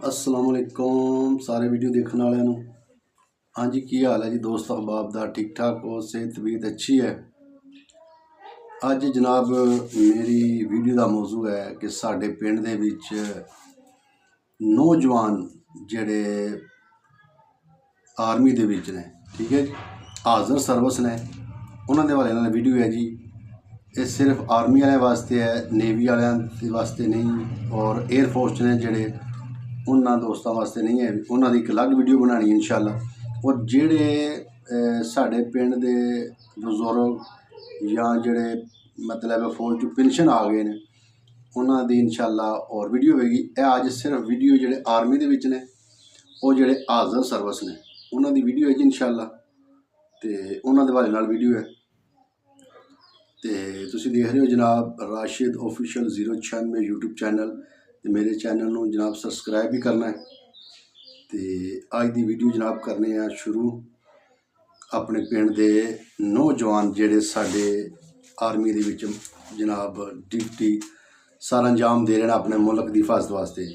अस्सलाम वालेकुम सारे वीडियो देखने वाले नूं। हाँ जी, की हाल है जी दोस्त अहबाब दा? ठीक ठाक हो? सेहत तबीयत अच्छी है? अज जनाब मेरी वीडियो का मौजू है कि साडे पिंड दे विच नौजवान जिहड़े आर्मी दे विच ने, ठीक है जी, हाज़र सर्विस ने, उन्हां दे हवाले नाल वीडियो है जी। ये सिर्फ आर्मी वाले वास्ते है, नेवी वाले वास्ते नहीं, और एयरफोर्स ने जिहड़े उन्होंने दोस्तों वास्ते नहीं है, उन्होंने एक अलग वीडियो बनानी इंशाअल्लाह। और जेड़े साढ़े पिंड दे बुजुर्ग या जेड़े मतलब फौज चो पेंशन आ गए ने, उन्होंने दी इंशाअल्लाह और वीडियो होगी। अज सिर्फ वीडियो जेड़े आर्मी दे विच ने, और जेड़े हाज़र सर्विस ने, उन्होंने दी वीडियो है जी इंशाअल्लाह। तो उन्होंने हवाले नाल वीडियो है। तो तुसी देख रहे हो जनाब राशिद ऑफिशियल 096 यूट्यूब चैनल। तो मेरे चैनल को जनाब सबसक्राइब भी करना है। तो अज की वीडियो जनाब करने शुरू अपने पिंड के नौजवान जेड़े साडे आर्मी दे विच जनाब ड्यूटी सर अंजाम दे रहे हैं अपने मुल्क की हिफाजत वास्ते।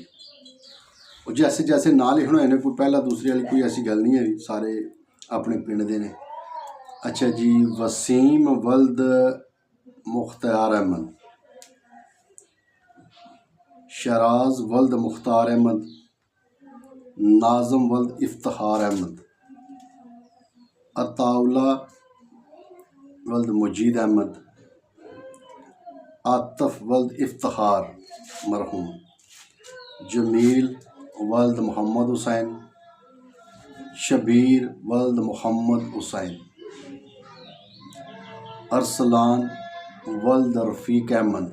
और जैसे जैसे ना लिखना है कोई पहला दूसरे वाली कोई ऐसी गल नहीं है, सारे अपने पिंड दे ने। अच्छा जी, वसीम वल्द मुख्तार अहमद, शराज वल्द मुख्तार अहमद, नाज़म वल्द इफ्तिखार अहमद, अताउल्ला वल्द मुजीद अहमद, आतफ वल्द इफ्तिखार मरहूम, जमील वल्द मोहम्मद हुसैन, शबीर वल्द मोहम्मद हुसैन, अरसलान वल्द रफ़ीक अहमद,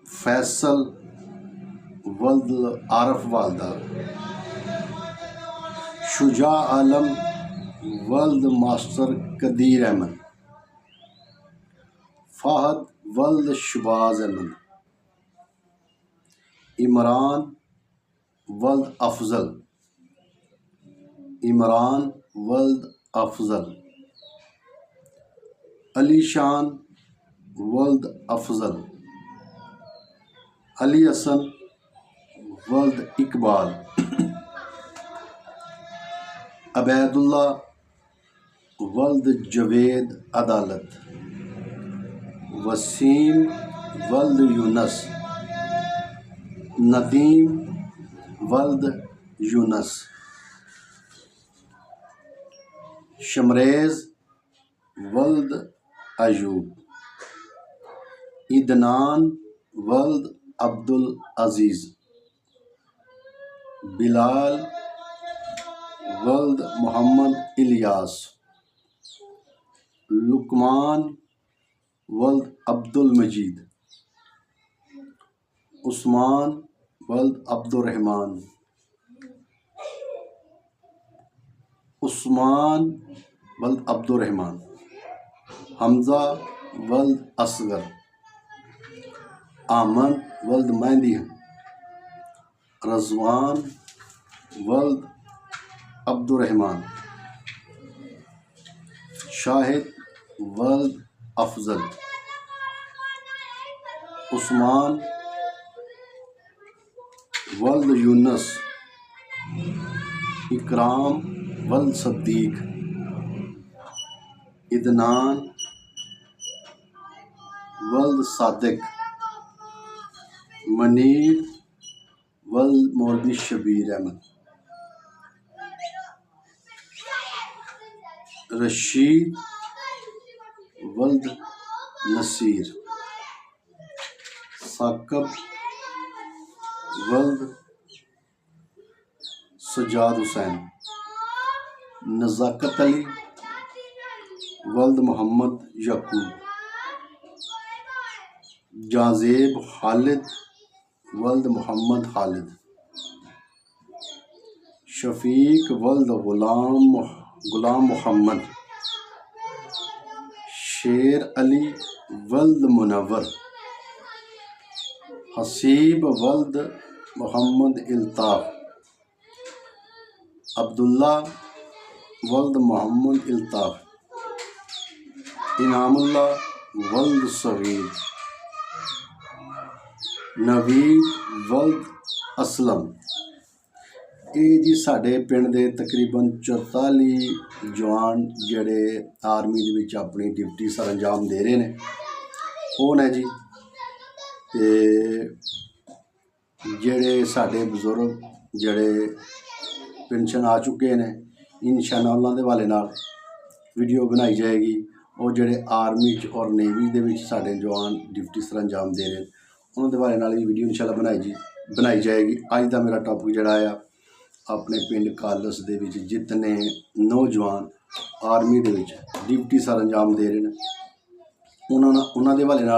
फैसल वल्द आरफ वालदा, शुजा आलम वल्द मास्टर कदीर अहमद, फ़हद वल्द शबाज अहमद, इमरान वल्द अफजल, इमरान वल्द अफजल, अली शान वल्द अफजल, अली हसन वल्द इकबाल, अबैदुल्ला वल्द जवेद अदालत, वसीम वल्द यूनस, नदीम वल्द यूनस, शमरेज वल्द अयूब, इदनान वल्द अब्दुल अजीज़, बिलाल वल्द मोहम्मद इलियास, लुकमान वल्द अब्दुल मजीद, उस्मान वल्द अब्दुर्रहमान, उस्मान वल्द अब्दुर्रहमान, हमजा वल्द असगर, आमन वल्द मेहंदी, रज़वान वल्द अब्दुर्रहमान, शाहिद वल्द अफजल, उस्मान वल्द यूनस, इकराम वल्द सद्दीक, इदनान वल्द सादिक, मनीर वल्द मौलवी शबीर अहमद, रशीद वल्द नसीर, साकब वल्द सजाद हुसैन, नज़ाकत अली वल्द मोहम्मद यकूब, जाज़ेब खालिद वल्द मोहम्मद खालिद, शफीक वल्द गुलाम मोहम्मद, शेर अली वल्द मुनव्वर, हसीब वल्द मोहम्मद इल्ताफ़, अब्दुल्ला वल्द मोहम्मद इल्ताफ़, इनामुल्लाह वल्द सगीर, ਨਵੀਦ ਵਲਦ ਅਸਲਮ। ਇਹ ਜੀ ਸਾਡੇ ਪਿੰਡ ਦੇ ਤਕਰੀਬਨ 44 ਜਵਾਨ ਜਿਹੜੇ ਆਰਮੀ ਦੇ ਵਿੱਚ ਆਪਣੀ ਡਿਊਟੀ ਸਰ ਅੰਜਾਮ ਦੇ ਰਹੇ ਨੇ, ਉਹ ਨੇ ਜੀ। ਤੇ ਜਿਹੜੇ ਸਾਡੇ ਬਜ਼ੁਰਗ ਜਿਹੜੇ ਪੈਨਸ਼ਨ ਆ ਚੁੱਕੇ ਨੇ, ਇਨਸ਼ਾਅੱਲਾ ਉਹਨਾਂ ਦੇ ਹਵਾਲੇ ਨਾਲ ਵੀਡੀਓ ਬਣਾਈ ਜਾਏਗੀ। ਉਹ ਜਿਹੜੇ ਆਰਮੀ 'ਚ ਔਰ ਨੇਵੀ ਦੇ ਵਿੱਚ ਸਾਡੇ ਜਵਾਨ ਡਿਊਟੀ ਸਰ ਅੰਜਾਮ ਦੇ ਰਹੇ, ਉਹਨਾਂ ਦੇ ਹਵਾਲੇ ਨਾਲ ਹੀ ਵੀਡੀਓ ਇਨਸ਼ਾਅੱਲਾ ਬਣਾਈ ਜਾਏਗੀ। ਅੱਜ ਦਾ ਮੇਰਾ ਟੌਪਿਕ ਜਿਹੜਾ ਆ, ਆਪਣੇ ਪਿੰਡ ਕਾਲਸ ਦੇ ਵਿੱਚ ਜਿਤਨੇ ਨੌਜਵਾਨ ਆਰਮੀ ਦੇ ਵਿੱਚ ਡਿਊਟੀ ਸਰ ਅੰਜਾਮ ਦੇ ਰਹੇ ਨੇ, ਉਹਨਾਂ ਦੇ ਹਵਾਲੇ ਨਾਲ